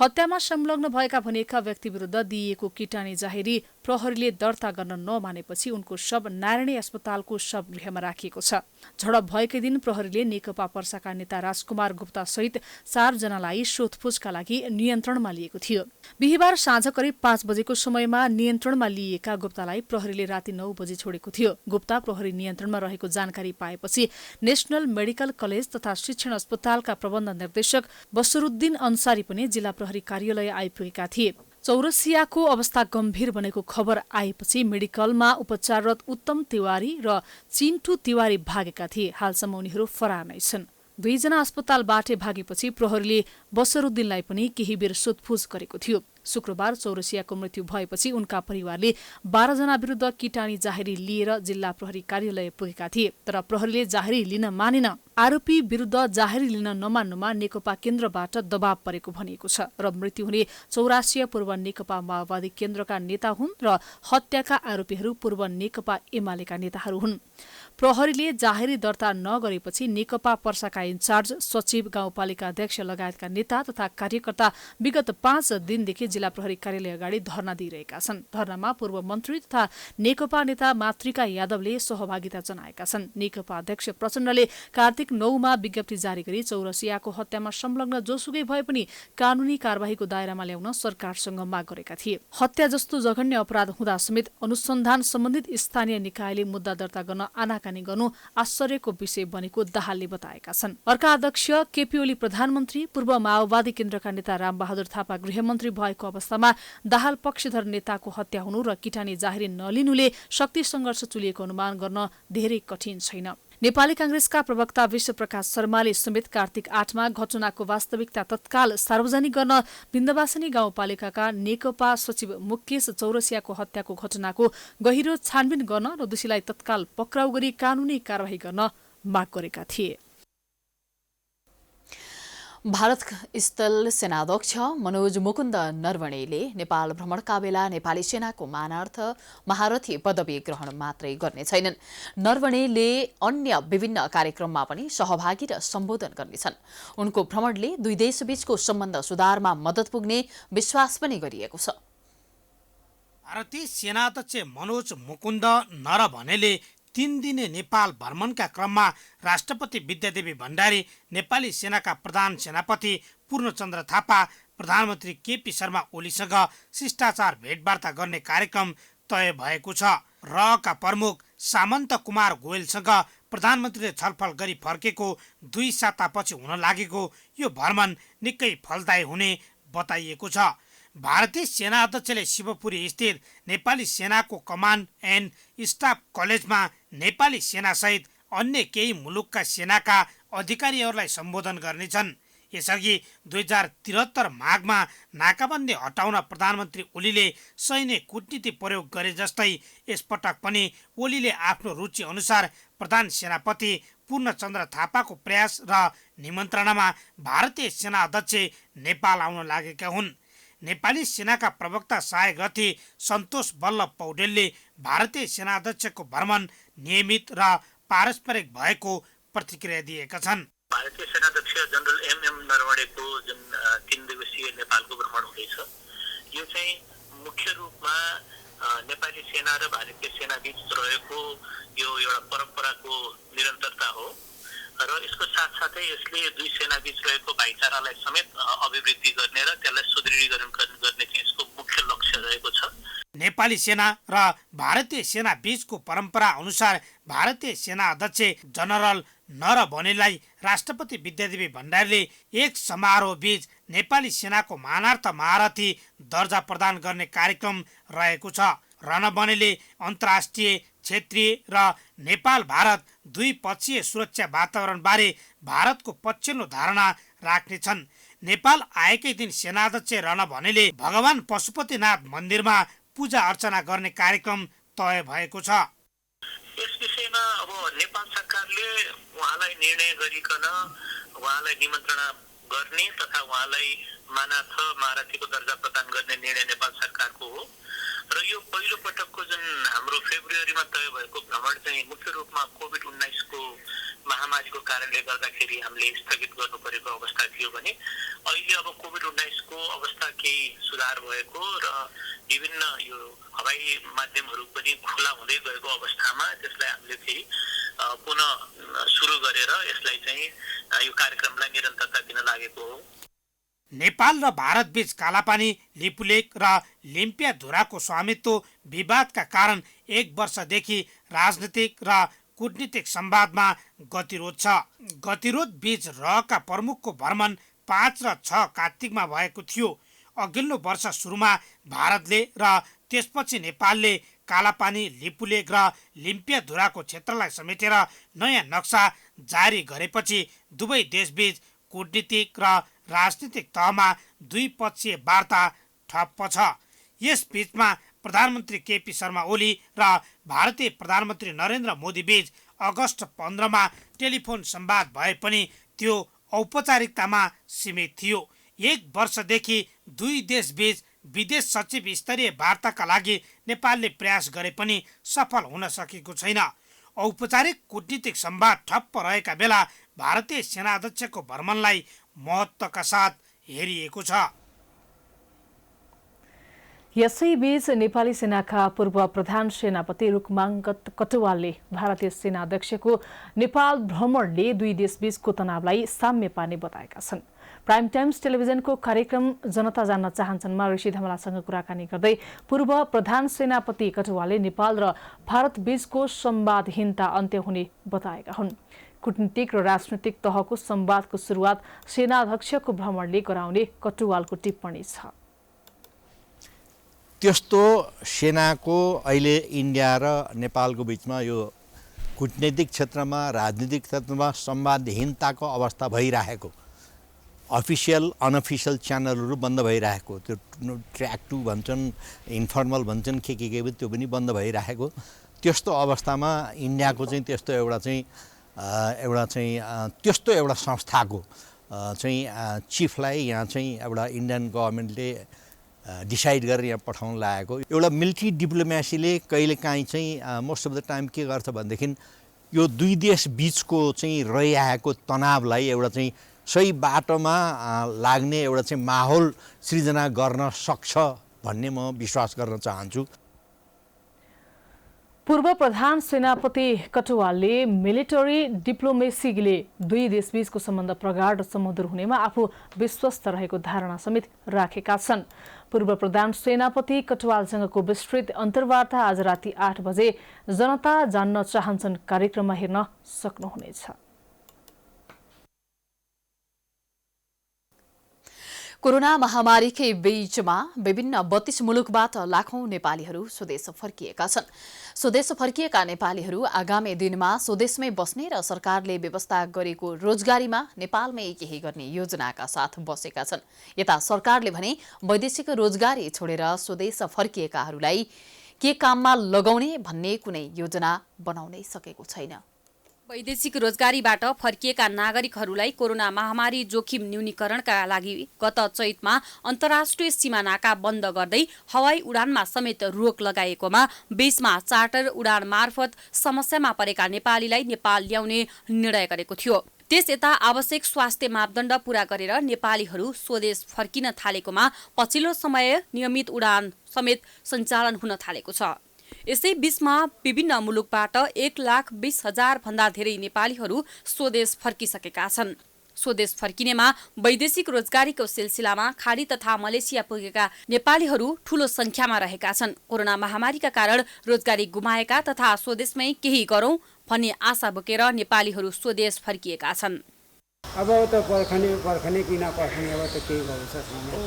हत्यामा संलग्न भएका भनिएका व्यक्ति विरुद्ध दिइएको किटानी जाहेरी प्रहरीले दर्ता गर्न नमानेपछि उनको शव नारायणी अस्पतालको शव गृहमा राखिएको छ। झडप भएकै दिन प्रहरीले नेकपा पर्साका नेता राजकुमार गुप्ता सहित 4 जनालाई सोधपुछका लागि नियन्त्रणमा लिएको थियो। बिहिबार साँझ करिब 5 बजेको समयमा नियन्त्रणमा लिइएका गुप्तालाई प्रहरीले राति 9 बजे छोडेको थियो। गुप्ता प्रहरी नियन्त्रणमा रहेको जानकारी पाएपछि नेशनल मेडिकल कलेज तथा शिक्षण अस्पतालका प्रबन्ध निर्देशक बसरुद्दिन अन्सारी पनि जिल्ला प्रहरी कार्यालय आइपुगेका थिए। चौरसियाको अवस्था गम्भीर बनेको खबर आएपछि मेडिकलमा उपचाररत उत्तम तिवारी र चिन्टु तिवारी भागेका थिए। हालसम्म उनीहरू फरार नै छन्। 2 जना अस्पतालबाट भागेपछि प्रहरीले बसरुद्दिनलाई पनि केही बेर सोधपुछ गरेको थियो। शुक्रबार चौरसियाको मृत्यु भएपछि उनका परिवारले 12 जना विरुद्ध किटानी जाहेरी लिएर जिल्ला प्रहरी कार्यालय पुगेका थिए, तर प्रहरीले जाहेरी लिन मानेन। आरोपी विरुद्ध जाहेरी लिन नमान्नुमा नेकपा केन्द्रबाट दबाव परेको भनिएको छ र मृत्यु हुने चौरसिया पूर्व नेकपा माओवादी केन्द्रका नेता हुन् र हत्याका आरोपीहरू पूर्व नेकपा एमालेका नेताहरू हुन्। प्रहरीले जाहेरी दर्ता नगरेपछि नेकपा पर्साका इन्चार्ज सचिव गाउँपालिका अध्यक्ष लगायतका नेता तथा कार्यकर्ता विगत 5 दिनदेखि जिल्ला प्रहरी कार्यालय अगाडि धरना दिइरहेका छन्। धरनामा पूर्व मन्त्री तथा नेकपा नेता मातृका यादवले सहभागिता जनाएका छन्। नेकपा अध्यक्ष प्रचण्डले कार्तिक 9 मा विज्ञप्ति जारी गरी चौरसियाको हत्यामा संलग्न जोसुकै भए पनि कानूनी कार्यवाहीको दायरामा ल्याउन सरकारसँग माग गरेका थिए। हत्या जस्तो जघन्य अपराध हुँदा समेत अनुसन्धान सम्बन्धित स्थानीय निकायले मुद्दा दर्ता गर्न आनाकानी गर्नु आश्चर्यको विषय बनेको दाहालले बताएका छन्। अर्का अध्यक्ष केपी ओली प्रधानमन्त्री, पूर्व माओवादी केन्द्रका नेता रामबहादुर थापा गृहमन्त्री भएको अवस्थामा दाहाल पक्षधर नेताको हत्या हुनु र किटानी जाहेरी नलिनुले शक्ति सङ्घर्ष चुलिएको अनुमान गर्न धेरै कठिन छैन। नेपाली कांग्रेसका प्रवक्ता विश्वप्रकाश शर्माले समेत कार्तिक 8 मा घटनाको वास्तविकता तत्काल सार्वजनिक गर्न बिन्दवासिनी गाउँपालिकाका नेकपा सचिव मुकेश चौरसियाको हत्याको घटनाको गहिरो छानबिन गर्न र दोषीलाई तत्काल पक्राउ गरी कानूनी कार्यवाही गर्न माग गरेका थिए। भारत स्थल सेनाध्यक्ष मनोज मुकुन्द नरवणेले नेपाल भ्रमणका बेला नेपाली सेनाको मानार्थ महारथी पदवी ग्रहण मात्रै गर्ने छैनन्। नरवणेले अन्य विभिन्न कार्यक्रममा पनि सहभागी र सम्बोधन गर्नेछन्। उनको भ्रमणले दुई देशबीचको सम्बन्ध सुधारमा मद्दत पुग्ने विश्वास पनि गरिएको छ। भारतीय सेनाध्यक्ष मनोज मुकुन्द नरवणेले 3 दिने नेपाल भ्रमणका क्रममा राष्ट्रपति विद्यादेवी भण्डारी, नेपाली सेनाका प्रधान सेनापति पूर्णचन्द्र थापा, प्रधानमन्त्री केपी शर्मा ओलीसँग शिष्टाचार भेटवार्ता गर्ने कार्यक्रम तय भएको छ। रका प्रमुख सामन्त कुमार गोयलसँग प्रधानमन्त्रीले छलफल गरी फर्केको 2 सातापछि हुन लागेको यो भ्रमण निकै फलदायी हुने बताइएको छ। भारतीय सेना अध्यक्षले शिवपुरी स्थित नेपाली सेनाको कमान्ड एन्ड स्टाफ कलेजमा नेपाली सेनासहित अन्य केही मुलुकका सेनाका अधिकारीहरूलाई सम्बोधन गर्नेछन्। यसअघि 2073 माघमा नाकाबन्दी हटाउन प्रधानमन्त्री ओलीले सैन्य कूटनीति प्रयोग गरे जस्तै यसपटक पनि ओलीले आफ्नो रुचि अनुसार प्रधान सेनापति पूर्णचन्द्र थापाको प्रयास र निमन्त्रणामा भारतीय सेना अध्यक्ष नेपाल आउन लागेका हुन्। नेपाली सेनाका प्रवक्ता सहायक रथी सन्तोष बल्लभ पौडेलले भारतीय सेना अध्यक्षको भ्रमण नियमित र पारस्परिक भएको प्रतिक्रिया दिएका छन्। भारतीय सेनाध्यक्ष जनरल एमएम नरवणेको जुन 3 दिवसीय नेपालको भ्रमण हुँदैछ, यो चाहिँ मुख्य रूपमा नेपाली सेना र भारतीय सेना बीच रहेको यो एउटा परम्पराको निरन्तरता हो र यसको साथसाथै यसले दुई सेनाबीच रहेको भाइचारालाई समेत अभिवृद्धि गर्ने र त्यसलाई सुदृढीकरण गर्ने चाहिँ यसको मुख्य लक्ष्य रहेको छ। नेपाली सेना र भारतीय सेना बीचको परम्परा अनुसार भारतीय सेना अध्यक्ष जनरल नरवणेलाई राष्ट्रपति विद्यादेवी भण्डारीले एक समारोह बीच नेपाली सेनाको मानार्थ महारथी दर्जा प्रदान गर्ने कार्यक्रम रहेको छ। रणवणेले अन्तर्राष्ट्रिय, क्षेत्रीय र नेपाल भारत द्विपक्षीय सुरक्षा वातावरणबारे भारतको पछिल्लो धारणा राख्नेछन्। नेपाल आएकै दिन सेनाध्यक्ष रणवणेले भगवान पशुपतिनाथ मन्दिरमा पूजा अर्चना गर्ने कार्यक्रम तय भएको छ। यस विषयमा अब नेपाल सरकारले उहाँलाई निर्णय गरिकन उहाँलाई निमन्त्रणा गर्ने तथा उहाँलाई मानार्थ महारथीको दर्जा प्रदान गर्ने निर्णय नेपाल सरकारको हो र यो पहिलो पटकको जुन हाम्रो फेब्रुअरीमा तय भएको भ्रमण चाहिँ मुख्य रूपमा कोभिड-19 को महामारीको कारणले गर्दाखेरि हामीले स्थगित गर्नु परेको अवस्था थियो भने अहिले अब कोभिड-19 को अवस्था केही सुधार भएको र विभिन्न यो हवाई माध्यमहरू पनि खुला हुँदै गएको अवस्थामा त्यसलाई हामीले फेरि पुनः सुरु गरेर यसलाई चाहिँ यो कार्यक्रमलाई निरन्तरता दिन लागेको हो। नेपाल र भारत बीच कालापानी, लिपुलेक र लिम्पियाधुराको स्वामित्व विवादका कारण 1 वर्षदेखि राजनीतिक र कूटनीतिक संवादमा गतिरोध छ। गतिरोध बीच रहका प्रमुखको भ्रमण 5 र 6 कार्तिकमा भएको थियो। अघिल्लो वर्ष सुरुमा भारतले र त्यसपछि नेपालले कालापानी, लिपुलेक र लिम्पियाधुराको क्षेत्रलाई समेटेर नयाँ नक्सा जारी गरेपछि दुवै देशबीच कूटनीतिक र राजनीतिक तहमा द्विपक्षीय वार्ता ठप्प छ। यस बीचमा प्रधानमन्त्री केपी शर्मा ओली र भारतीय प्रधानमन्त्री नरेन्द्र मोदी बीच अगस्त 15 मा टेलिफोन संवाद भए पनि त्यो औपचारिकतामा सीमित थियो। 1 वर्षदेखि दुई देशबीच विदेश सचिव स्तरीय वार्ताका लागि नेपालले प्रयास गरे पनि सफल हुन सकेको छैन। औपचारिक कूटनीतिक संवाद ठप्प रहेका बेला भारतीय सेना अध्यक्षको भ्रमणलाई महत्त्वका साथ हेरिएको छ। यसैबीच नेपाली सेनाका पूर्व प्रधान सेनापति रुकमाङ कटुवालले भारतीय सेना अध्यक्षको नेपाल भ्रमणले दुई देशबीचको तनावलाई साम्य पार्ने बताएका छन्। प्राइम टाइम्स टेलिभिजनको कार्यक्रम जनता जान्न चाहन्छन्मा ऋषि धमलासँग कुराकानी गर्दै पूर्व प्रधान सेनापति कटुवालले नेपाल र भारत बीचको संवादहीनता अन्त्य हुने बताएका हुन्। कूटनीतिक र राजनैतिक तहको संवादको सुरुवात सेनाध्यक्षको भ्रमणले गराउने कटुवालको टिप्पणी छ। त्यस्तो सेनाको अहिले इन्डिया र नेपालको बीचमा यो कूटनीतिक क्षेत्रमा, राजनीतिक क्षेत्रमा संवादहीनताको अवस्था भइरहेको, अफिसियल अनअफिसियल च्यानलहरू बन्द भइरहेको, त्यो ट्र्याक 2 भन्छन्, इन्फर्मल भन्छन्, के त्यो पनि बन्द भइरहेको, त्यस्तो अवस्थामा इन्डियाको चाहिँ त्यस्तो एउटा संस्थाको चाहिँ चिफलाई यहाँ चाहिँ एउटा इन्डियन गभर्मेन्टले डिसाइड गरेर यहाँ पठाउन लागेको। एउटा मिलिट्री डिप्लोमेसीले कहिलेकाहीँ चाहिँ मोस्ट अफ द टाइम के गर्छ भनेदेखि यो दुई देश बीचको चाहिँ रहिआएको तनावलाई एउटा चाहिँ सही बाटोमा लाग्ने एउटा चाहिँ माहौल सृजना गर्न सक्छ भन्ने म विश्वास गर्न चाहन्छु। पूर्व प्रधान सेनापति कटुवालले मिलिटरी डिप्लोमेसीले दुई देशबीचको सम्बन्ध प्रगाढ र समुद्र हुनेमा आफू विश्वस्त रहेको धारणा समेत राखेका छन्। पूर्व प्रधान सेनापति कटुवालसँगको विस्तृत अन्तर्वार्ता आज राति 8 बजे जनता जान्न चाहन्छन् कार्यक्रममा हेर्न सक्नुहुनेछ। कोरोना महामारीकै बीचमा विभिन्न 32 मुलुकबाट लाखौं नेपालीहरू स्वदेश फर्किएका छन्। स्वदेश फर्किएका नेपालीहरू आगामी दिनमा स्वदेशमै बस्ने र सरकारले व्यवस्था गरेको रोजगारीमा नेपालमै केही गर्ने योजनाका साथ बसेका छन्। यता सरकारले भने वैदेशिक रोजगारी छोडेर स्वदेश फर्किएकाहरूलाई के काममा लगाउने भन्ने कुनै योजना बनाउनै सकेको छैन। वैदेशिक रोजगारीबाट फर्किएका नागरिकहरूलाई कोरोना महामारी जोखिम न्यूनीकरणका लागि गत चैतमा अन्तर्राष्ट्रिय सीमा नाका बन्द गर्दै हवाई उडानमा समेत रोक लगाएकोमा बीचमा चार्टर उडान मार्फत समस्यामा परेका नेपालीलाई नेपाल ल्याउने निर्णय गरेको थियो। त्यस यता आवश्यक स्वास्थ्य मापदण्ड पूरा गरेर नेपालीहरू स्वदेश फर्किन थालेकोमा पछिल्लो समय नियमित उडान समेत सञ्चालन हुन थालेको छ। यसै बीचमा विभिन्न मुलुकबाट 1,20,000 भन्दा धेरै नेपालीहरू स्वदेश फर्किसकेका छन्। स्वदेश फर्किनेमा वैदेशिक रोजगारीको सिलसिलामा खाडी तथा मलेसिया पुगेका नेपालीहरू ठूलो संख्यामा रहेका छन्। कोरोना महामारीका कारण रोजगारी गुमाएका तथा स्वदेशमै केही गरौं भन्ने आशा बोकेर नेपालीहरू स्वदेश फर्किएका छन्। अब त पर्खने किन पर्खने, अब त केही गर्नु सक्दैन।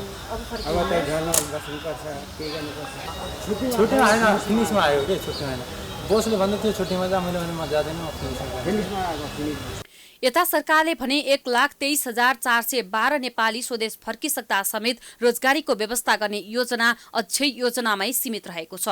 अब त घरमा बस्नुपर्छ, के गर्नुपर्छ। छुट्टीमा होइन, फिनिसमा आयो के, छुट्टीमा होइन। बोसले भन्दै थियो छुट्टीमा जा, मैले भने म जाँदैन, फिनिसमा आएको। यता सरकारले भने 1,23,412 नेपाली स्वदेश फर्किसक्दा समेत रोजगारीको व्यवस्था गर्ने योजना अझै योजनामै सीमित रहेको छ।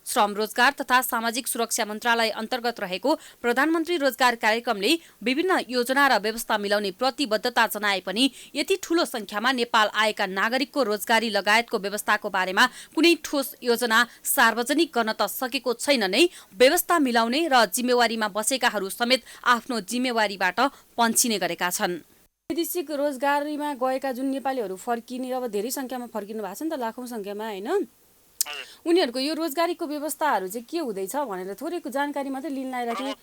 श्रम रोजगार तथा सामाजिक सुरक्षा मन्त्रालय अन्तर्गत रहेको प्रधानमन्त्री रोजगार कार्यक्रमले विभिन्न योजना र व्यवस्था मिलाउने प्रतिबद्धता जनाए पनि यति ठूलो संख्यामा नेपाल आएका नागरिकको रोजगारी लगायतको व्यवस्थाको बारेमा कुनै ठोस योजना सार्वजनिक गर्न त सकेको छैन नै, व्यवस्था मिलाउने र जिम्मेवारीमा बसेकाहरू समेत आफ्नो जिम्मेवारीबाट पन्छिने गरेका छन्। वैदेशिक रोजगारीमा गएका जुन नेपालीहरू फर्किने, अब धेरै संख्यामा फर्किनु भएको छ नि त, लाखौं संख्यामा हैन, उनीहरूको यो रोजगारीको व्यवस्थाहरू चाहिँ के हुँदैछ भनेर थोरैको जानकारी मात्रै लिन लागिराखेँ।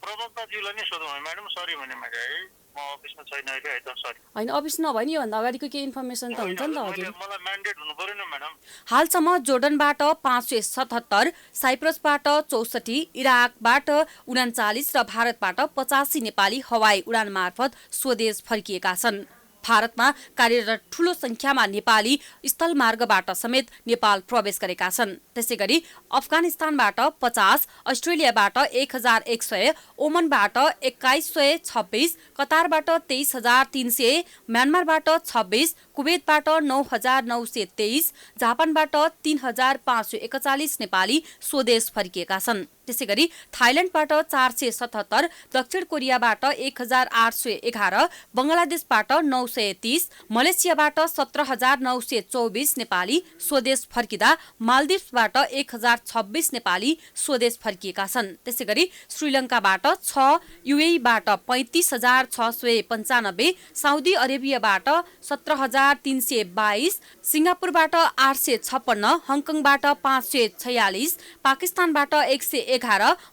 प्रवक्ताज्यूलाई नै सोधौँ म्याडम, सरी भने मैले है, म अफिसमा छैन अहिले है त, सरी। हैन, अफिस नभए नि योभन्दा अगाडिको केही इन्फर्मेसन त हुन्छ नि त हजुर। मलाई म्यान्डेट हुनु पर्यो नि म्याडम। हालसम्म जोर्डनबाट 577, साइप्रसबाट 64, इराकबाट 39 र भारतबाट 85 नेपाली हवाई उडान मार्फत स्वदेश फर्किएका छन्। भारतमा कार्यरत ठूलो संख्यामा नेपाली स्थलमार्गबाट समेत नेपाल प्रवेश गरेका छन्। त्यसैगरी अफगानिस्तानबाट 50, अस्ट्रेलियाबाट 1,100, ओमनबाट 2,126, कतारबाट 23,300, म्यानमारबाट 26, कुवेतबाट 9,923, जापानबाट 3,541 नेपाली स्वदेश फर्किएका छन्। त्यसैगरी थाइल्याण्डबाट 477, दक्षिण कोरियाबाट 1,811, बंगलादेशबाट 930, मलेसियाबाट 17,924 नेपाली स्वदेश फर्किँदा मालदिप्सबाट 1,026 नेपाली स्वदेश फर्किएका छन्। त्यसैगरी श्रीलङ्काबाट 6, युएईबाट 35,695, साउदी अरेबियाबाट 17,322, सिङ्गापुरबाट 856, हङकङबाट 546, पाकिस्तानबाट 111,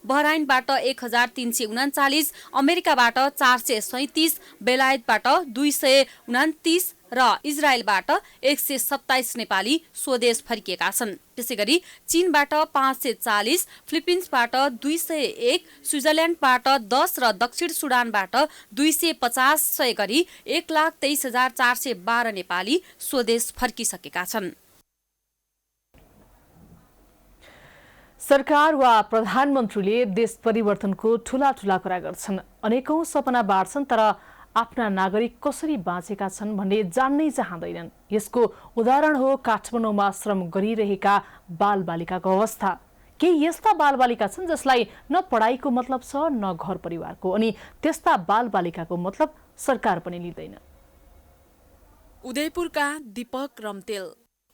बहराइनबाट 1,339, अमेरिकाबाट 437, बेलायतबाट 229 र इजरायलबाट 127 नेपाली स्वदेश फर्किएका छन्। त्यसैगरी चीनबाट 540, फिलिपिन्सबाट 201, स्विजरल्याण्डबाट 10 र दक्षिण सुडानबाट 250 गरी 1,23,412 नेपाली स्वदेश फर्किसकेका छन्। सरकार वा प्रधानमन्त्रीले देश परिवर्तनको ठूला कुरा गर्छन्, अनेकौं सपना बाँड्छन्, तर आफ्ना नागरिक कसरी बाँचेका छन् भन्ने जान्नै चाहँदैनन्। यसको उदाहरण हो काठमाडौँमा श्रम गरिरहेका बालबालिकाको अवस्था। केही यस्ता बालबालिका छन् जसलाई न पढाइको मतलब छ न घर परिवारको, अनि त्यस्ता बालबालिकाको मतलब सरकार पनि लिँदैन। उदयपुरका दीपक रम्तेल,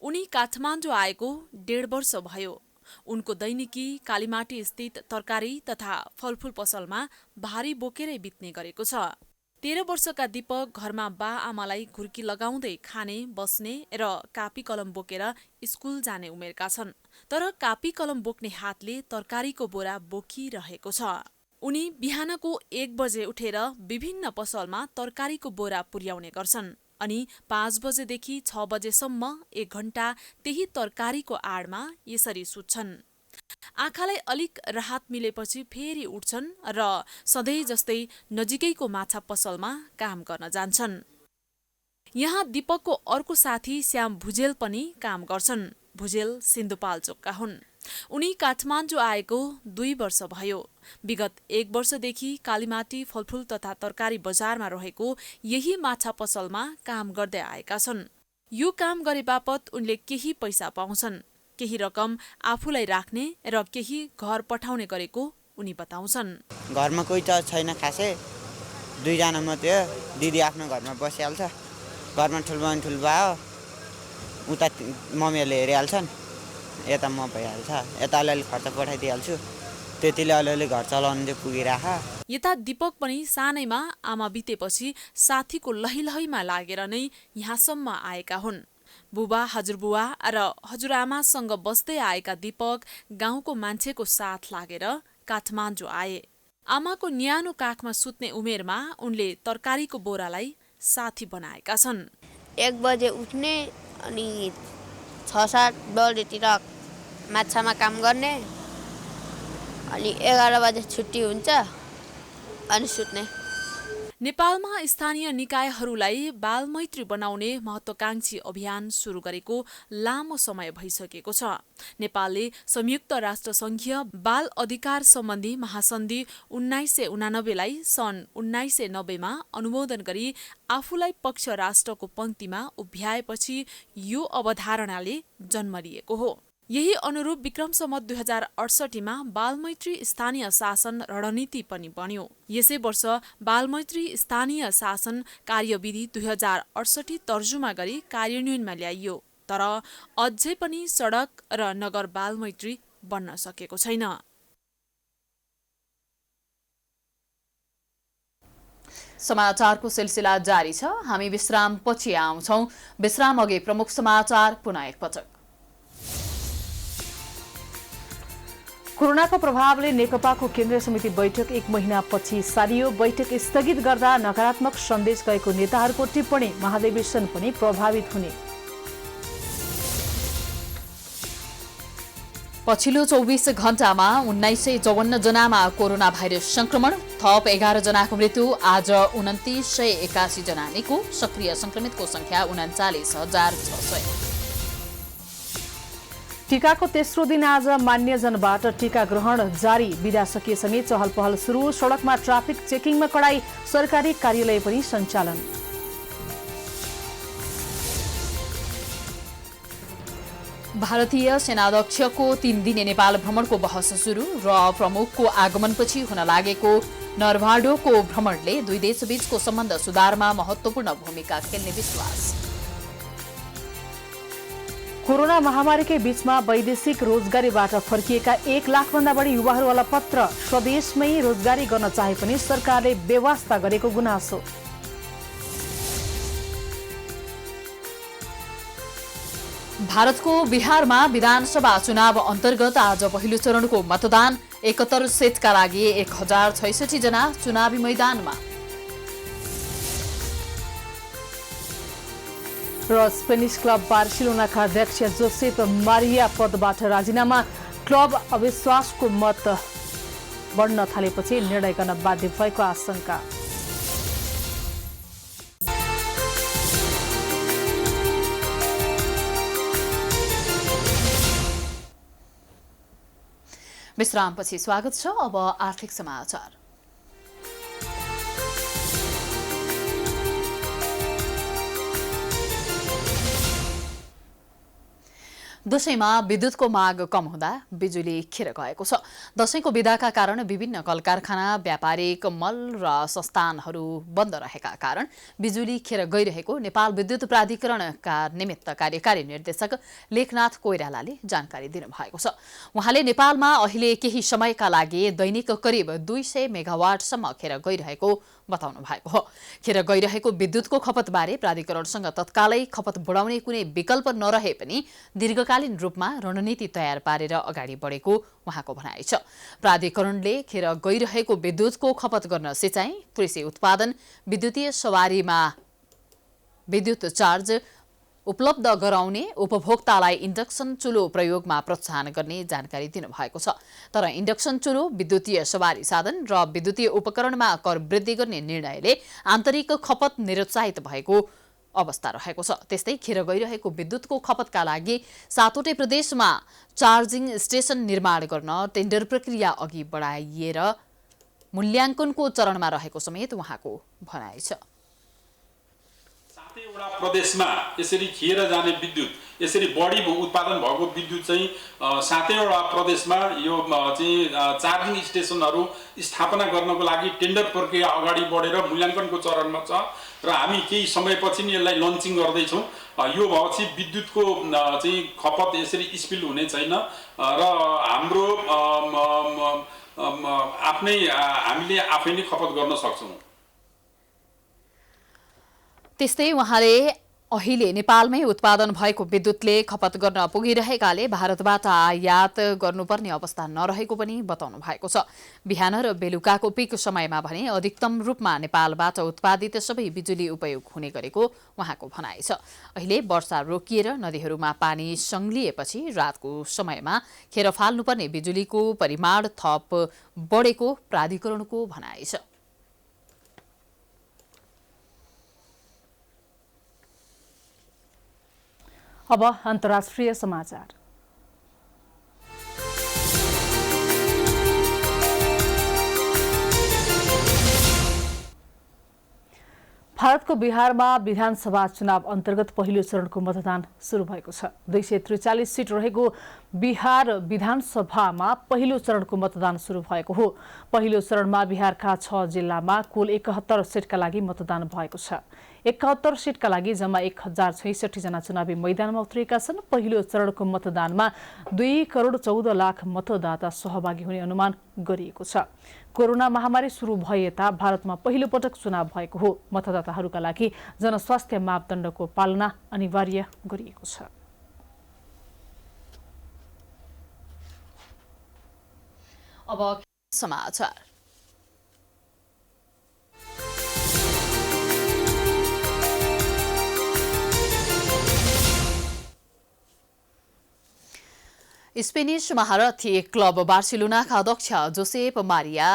उनी काठमाडौँ आएको 1.5 वर्ष भयो। उनको दैनिकी कालीमाटी स्थित तरकारी तथा फलफूल पसलमा भारी बोकेरै बित्ने गरेको छ। 13 वर्षका दीपक घरमा बा आमालाई घुर्की लगाउँदै खाने, बस्ने र कापी कलम बोकेर स्कुल जाने उमेरका छन्। तर कापी कलम बोक्ने हातले तरकारीको बोरा बोकिरहेको छ। उनी बिहानको 1 बजे उठेर विभिन्न पसलमा तरकारीको बोरा पुर्याउने गर्छन् अनि 5 बजेदेखि 6 बजेसम्म 1 घण्टा त्यही तरकारीको आडमा यसरी सुत्छन्। आँखालाई अलिक राहत मिलेपछि फेरि उठ्छन् र सधैँ जस्तै नजिकैको माछा पसलमा काम गर्न जान्छन्। यहाँ दीपकको अर्को साथी श्याम भुजेल पनि काम गर्छन्। भुजेल सिन्धुपाल्चोकका हुन्। उनी काठमाडौँ आएको 2 वर्ष भयो। विगत 1 वर्षदेखि कालीमाटी फलफूल तथा तरकारी बजारमा रहेको यही माछा पसलमा काम गर्दै आएका छन्। यो काम गरे बापत उनले केही पैसा पाउँछन्। केही रकम आफूलाई राख्ने र केही घर पठाउने गरेको उनी बताउँछन्। घरमा कोही त छैन खासै, 2 जना मात्रै हो। दिदी आफ्नो घरमा बसिहाल्छ, घरमा ठुलो भयो, उता मम्मीहरूले हेरिहाल्छन्, यता म भइहाल्छ, यता अलिअलि खर्च पठाइदिइहाल्छु, त्यतिले अलिअलि घर चलाउनु चाहिँ पुगिराख। यता दीपक पनि सानैमा आमा बितेपछि साथीको लहिलहीमा लागेर नै यहाँसम्म आएका हुन्। बुबा हजुरबुवा र हजुरआमासँग बस्दै आएका दीपक गाउँको मान्छेको साथ लागेर काठमाडौँ आए। आमाको न्यानो काखमा सुत्ने उमेरमा उनले तरकारीको बोरालाई साथी बनाएका छन्। 1 बजे उठ्ने अनि 6-7 बजेतिर माछामा काम गर्ने अनि 11 बजे छुट्टी हुन्छ अनि सुत्ने। नेपालमा स्थानीय निकायहरूलाई बालमैत्री बनाउने महत्त्वाकांक्षी अभियान सुरु गरेको लामो समय भइसकेको छ। नेपालले संयुक्त राष्ट्रसङ्घीय बाल अधिकार सम्बन्धी महासन्धि 1989 लाई सन् 1990 मा अनुमोदन गरी आफूलाई पक्ष राष्ट्रको पंक्तिमा उभ्याएपछि यो अवधारणाले जन्म लिएको हो। यही अनुरूप विक्रम सम्वत 2068 मा बालमैत्री स्थानीय शासन रणनीति पनि बन्यो। यसै वर्ष बालमैत्री स्थानीय शासन कार्यविधि 2068 तर्जुमा गरी कार्यान्वयनमा ल्याइयो, तर अझै पनि सडक र नगर बालमैत्री बन्न सकेको छैन। समाचारको सिलसिला जारी छ। हामी विश्राम पछि आउँछौं। विश्राम अघि प्रमुख समाचार पुनः एकपटक। कोरोनाको प्रभावले नेकपाको केन्द्रीय समिति बैठक 1 महिनापछि सारियो। बैठक स्थगित गर्दा नकारात्मक सन्देश गएको नेताहरूको टिप्पणी, महाधिवेशन पनि प्रभावित हुने। पछिल्लो 24 घण्टामा 1954 जनामा कोरोना भाइरस संक्रमण, थप 11 जनाको मृत्यु। आज 2981 जना निको। सक्रिय संक्रमितको संख्या 39,600। टीकाको तेस्रो दिन आज मान्यजनबाट टीका ग्रहण जारी। बिदा सकिएसँगै चहल पहल सुरु। सडकमा ट्राफिक चेकिङमा कडाई। सरकारी कार्यालय पनि सञ्चालन। भारतीय सेनाध्यक्षको 3 दिने नेपाल भ्रमणको बहस सुरु र प्रमुखको आगमनपछि हुन लागेको नरभाडोको भ्रमणले दुई देशबीचको सम्बन्ध सुधारमा महत्त्वपूर्ण भूमिका खेल्ने विश्वास। कोरोना महामारीकै बीचमा वैदेशिक रोजगारीबाट फर्किएका 1 लाखभन्दा बढी युवाहरूवाला पत्र। स्वदेशमै रोजगारी गर्न चाहे पनि सरकारले व्यवस्था गरेको गुनासो। भारतको बिहारमा विधानसभा चुनाव अन्तर्गत आज पहिलो चरणको मतदान। 71 सिटका लागि 1066 जना चुनावी मैदानमा। र स्पेनिश क्लब बार्सिलोनाका अध्यक्ष जोसेफ मारिया पदबाट राजीनामा। क्लब अविश्वासको मत बढ्न थालेपछि निर्णय गर्न बाध्य भएको आशंका। विश्रामपछि स्वागत छ। अब आर्थिक समाचार। दशैंमा विद्युतको माग कम हुँदा बिजुली खेर गएको छ। दशैंको बिदाका कारण विभिन्न कल कारखाना, व्यापारिक मल र संस्थानहरू बन्द रहेका कारण बिजुली खेर गइरहेको नेपाल विद्युत प्राधिकरणका निमित्त कार्यकारी निर्देशक लेखनाथ कोइरालाले जानकारी दिनुभएको छ। उहाँले नेपालमा अहिले केही समयका लागि दैनिक करिब 200 मेगावाटसम्म खेर गइरहेको बताउनु भएको हो। खेर गइरहेको विद्युतको खपतबारे प्राधिकरणसँग तत्कालै खपत बढाउने कुनै विकल्प नरहे पनि दीर्घकालीन रूपमा रणनीति तयार पारेर अगाडि बढेको उहाँको भनाइ छ। प्राधिकरणले खेर गइरहेको विद्युतको खपत गर्न सिँचाइ, कृषि उत्पादन, विद्युतीय सवारीमा विद्युत चार्ज उपलब्ध गराउने, उपभोक्तालाई इन्डक्सन चुलो प्रयोगमा प्रोत्साहन गर्ने जानकारी दिनुभएको छ। तर इन्डक्सन चुलो, विद्युतीय सवारी साधन र विद्युतीय उपकरणमा कर वृद्धि गर्ने निर्णयले आन्तरिक खपत निरुत्साहित भएको अवस्था रहेको छ। त्यस्तै खेर गइरहेको विद्युतको खपतका लागि 7वटै प्रदेशमा चार्जिङ स्टेशन निर्माण गर्न टेन्डर प्रक्रिया अघि बढाइएर मूल्याङ्कनको चरणमा रहेको समेत उहाँको भनाइ छ। एउटा प्रदेशमा यसरी खेर जाने विद्युत, यसरी बढी उत्पादन भएको विद्युत चाहिँ 7वटा प्रदेशमा यो चाहिँ चार्जिङ स्टेसनहरू स्थापना गर्नको लागि टेन्डर प्रक्रिया अगाडि बढेर मूल्याङ्कनको चरणमा छ र हामी केही समयपछि नै यसलाई लन्चिङ गर्दैछौँ। यो भएपछि विद्युतको चाहिँ खपत यसरी स्पिल हुने छैन र हाम्रो हामीले आफै नै खपत गर्न सक्छौँ। त्यस्तै उहाँले अहिले नेपालमै उत्पादन भएको विद्युतले खपत गर्न पुगिरहेकाले भारतबाट आयात गर्नुपर्ने अवस्था नरहेको पनि बताउनु भएको छ। बिहान र बेलुकाको पिक समयमा भने अधिकतम रूपमा नेपालबाट उत्पादित सबै बिजुली उपयोग हुने गरेको उहाँको भनाइ छ। अहिले वर्षा रोकिएर नदीहरूमा पानी सङ्लिएपछि रातको समयमा खेर फाल्नुपर्ने बिजुलीको परिमाण थप बढेको प्राधिकरणको भनाइ छ। अब अन्तर्राष्ट्रिय समाचार। भारतको बिहारमा विधानसभा चुनाव अन्तर्गत पहिलो चरणको मतदान सुरु भएको छ। 243 सिट रहेको बिहार विधानसभामा पहिलो चरणको मतदान सुरु भएको हो। पहिलो चरणमा बिहारका 6 जिल्लामा कुल 71 सिटका लागि मतदान भएको छ। 71 सिटका लागि जम्मा 1066 जना चुनावी मैदानमा उत्रिएका छन्। पहिलो चरणको मतदानमा 2,14,00,000 मतदाता सहभागी हुने अनुमान गरिएको छ। कोरोना महामारी सुरु भए यता भारतमा पहिलो पटक चुनाव भएको हो। मतदाताहरूका लागि जनस्वास्थ्य मापदण्डको पालना अनिवार्य गरिएको छ। अब समाचार। स्पेनिश महारथी क्लब बार्सिलोनाका अध्यक्ष जोसेफ मारिया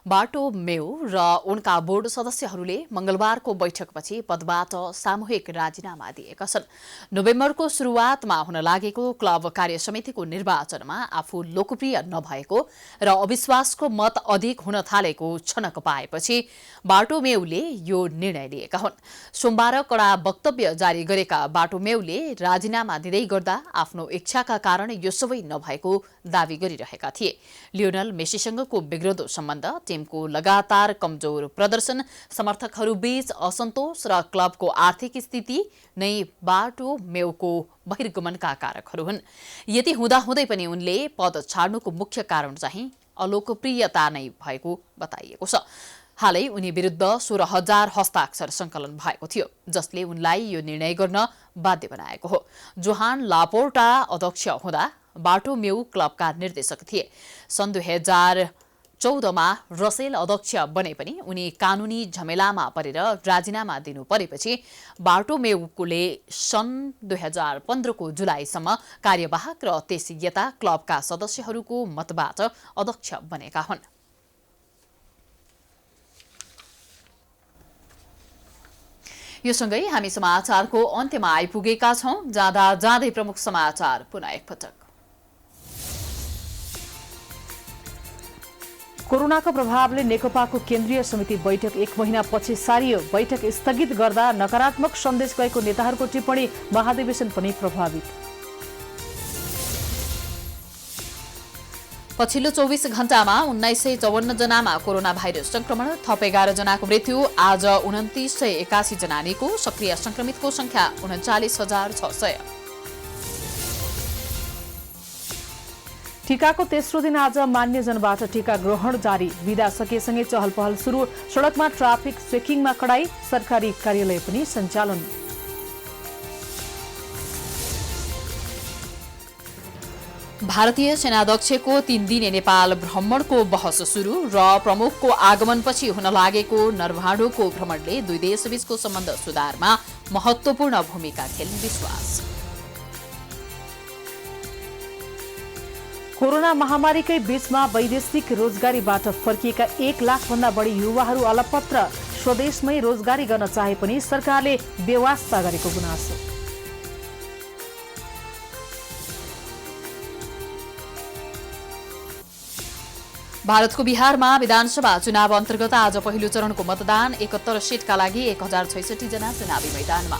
बार्टोमेउ र उनका बोर्ड सदस्यहरूले मंगलबारको बैठकपछि पदबाट सामूहिक राजीनामा दिएका छन्। नोभेम्बरको सुरुवातमा हुन लागेको क्लब कार्य समितिको निर्वाचनमा आफू लोकप्रिय नभएको र अविश्वासको मत अधिक हुन थालेको छनक पाएपछि बार्टोमेउले यो निर्णय लिएका हुन्। सोमबार कडा वक्तव्य जारी गरेका बार्टोमेउले राजीनामा दिँदै गर्दा आफ्नो इच्छाका कारण यो सबै नभएको दावी गरिरहेका थिए। लियोनल मेसीसँगको बिग्रदो सम्बन्ध, टिमको लगातार कमजोर प्रदर्शन, समर्थकहरूबीच असन्तोष र क्लबको आर्थिक स्थिति नै बार्टोमेउको बहिर्गमनका कारकहरू हुन्। यति हुँदाहुँदै पनि उनले पद छाड्नुको मुख्य कारण चाहिँ अलोकप्रियता नै भएको बताइएको छ। हालै उनी विरुद्ध 16,000 हस्ताक्षर संकलन भएको थियो, जसले उनलाई यो निर्णय गर्न बाध्य बनाएको हो। जोहान लापोर्टा अध्यक्ष हुँदा बार्टोमेउ क्लबका निर्देशक थिए। सन् 2014मा रसेल अध्यक्ष बने पनि उनी कानूनी झमेलामा परेर राजीनामा दिनु परेपछि बार्टोमेउले सन् 2015को जुलाईसम्म कार्यवाहक र त्यस यता क्लबका सदस्यहरूको मतबाट अध्यक्ष बनेका हुन्। यो सँगै हामी समाचारको अन्त्यमा आइपुगेका छौं। जाँदा जाँदै प्रमुख समाचार पुनः एकपटक। कोरोनाको प्रभावले नेकपाको केन्द्रीय समिति बैठक 1 महिनापछि सारियो। बैठक स्थगित गर्दा नकारात्मक सन्देश गएको नेताहरूको टिप्पणी, महाधिवेशन पनि प्रभावित। पछिल्लो 24 घण्टामा 1954 जनामा कोरोना भाइरस संक्रमण, थप 11 जनाको मृत्यु। आज 2981 जना निको। सक्रिय संक्रमितको संख्या 39,600। टीकाको तेस्रो दिन आज मान्यजनबाट टीका ग्रहण जारी। बिदा सकेसँगै चहल पहल सुरु। सडकमा ट्राफिक चेकिङमा कडाई, सरकारी कार्यालय पनि सञ्चालन। भारतीय सेनाध्यक्षको 3 दिने नेपाल भ्रमणको बहस सुरु र प्रमुखको आगमनपछि हुन लागेको नरभाडोको भ्रमणले दुई देशबीचको सम्बन्ध सुधारमा महत्त्वपूर्ण भूमिका खेल्ने विश्वास। कोरोना महामारीकै बीचमा वैदेशिक रोजगारीबाट फर्किएका 1 लाख भन्दा बढी युवाहरू अलपत्र। स्वदेशमै रोजगारी गर्न चाहे पनि सरकारले बेवास्ता गरेको गुनासो। भारतको बिहारमा विधानसभा चुनाव अन्तर्गत आज पहिलो चरणको मतदान। 71 सिटका लागि 1066 जना चुनावी मैदानमा।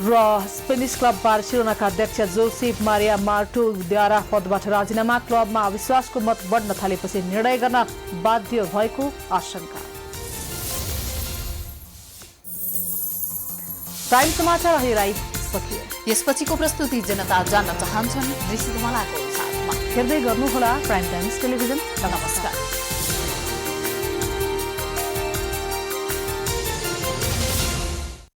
र स्पेनिश क्लब बार्सिलोनाका अध्यक्ष जोसेफ मारिया मार्टोद्वारा पदबाट राजीनामा। क्लबमा अविश्वासको मत बढ्न थालेपछि निर्णय गर्न बाध्य भएको आशंका। प्राइम समाचार अहिले सकियो। यसपछिको प्रस्तुति जनता जान्न चाहन्छन् ऋषि धमलाको साथमा। हेर्दै गर्नुहोला प्राइम टाइम्स टेलिभिजन। नमस्कार।